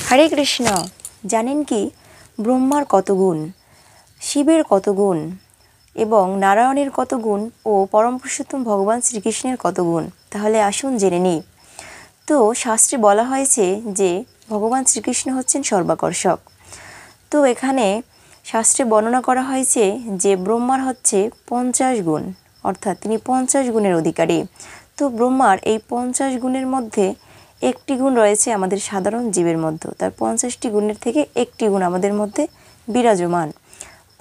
হরে কৃষ্ণ। জানেন কি ব্রহ্মার কত গুণ, শিবের কত গুণ এবং নারায়ণের কত গুণ ও পরম পুরুষোত্তম ভগবান শ্রীকৃষ্ণের কত গুণ? তাহলে আসুন জেনে নিই। তো শাস্ত্রে বলা হয়েছে যে ভগবান শ্রীকৃষ্ণ হচ্ছেন সর্বাকর্ষক। তো এখানে শাস্ত্রে বর্ণনা করা হয়েছে যে ব্রহ্মার হচ্ছে 50 গুণ, অর্থাৎ তিনি 50 গুণের অধিকারী। তো ব্রহ্মার এই 50 গুণের মধ্যে একটি গুণ রয়েছে আমাদের সাধারণ জীবের মধ্যে, তার 50টি গুণের থেকে একটি গুণ আমাদের মধ্যে বিরাজমান।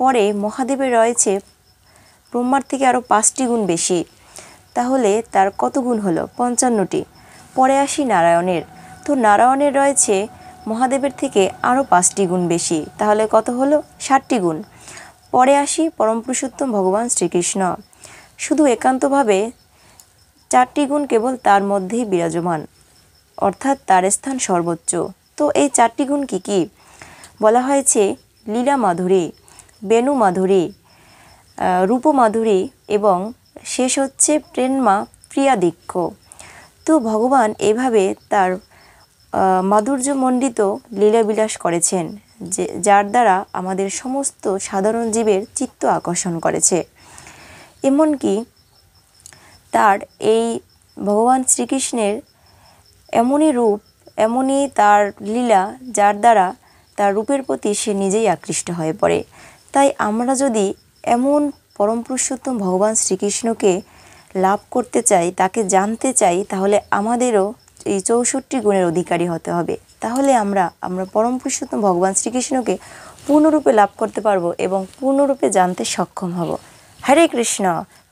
পরে মহাদেবের রয়েছে ব্রহ্মার থেকে আরও 5টি গুণ বেশি, তাহলে তার কত গুণ হলো? 55টি। পরে আসি নারায়ণের। তো নারায়ণের রয়েছে মহাদেবের থেকে আরও 5টি গুণ বেশি, তাহলে কত হলো? 60টি গুণ। পরে আসি পরম পুরুষোত্তম ভগবান শ্রীকৃষ্ণ, শুধু একান্তভাবে 4টি গুণ কেবল তার মধ্যেই বিরাজমান, অর্থাৎ তার স্থান সর্বোচ্চ। তো এই 4টি গুণ কি কি? বলা হয়েছে লীলা মাধুরী, বেণু মাধুরী, রূপ মাধুরী এবং শেষ হচ্ছে প্রেমা প্রিয়াদীক্ষ। তো ভগবান এভাবে তার মাধুর্যমণ্ডিত লীলাবিলাস করেছেন, যার দ্বারা আমাদের সমস্ত সাধারণ জীবের চিত্ত আকর্ষণ করেছে। এমনকি তার এই ভগবান শ্রীকৃষ্ণের এমনই রূপ, এমনই তার লীলা, যার দ্বারা তার রূপের প্রতি সে নিজেই আকৃষ্ট হয়ে পড়ে। তাই আমরা যদি এমন পরম পুরুষোত্তম ভগবান শ্রীকৃষ্ণকে লাভ করতে চাই, তাকে জানতে চাই, তাহলে আমাদেরও এই 64 গুণের অধিকারী হতে হবে। তাহলে আমরা পরম পুরুষোত্তম ভগবান শ্রীকৃষ্ণকে পূর্ণরূপে লাভ করতে পারবো এবং পূর্ণরূপে জানতে সক্ষম হব। হরে কৃষ্ণ।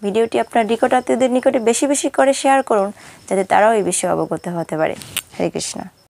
ভিডিওটি আপনার নিকটাত্মীয়দের নিকটে বেশি বেশি করে শেয়ার করুন, যাতে তারাও এই বিষয়ে অবগত হতে পারে। হরে কৃষ্ণ।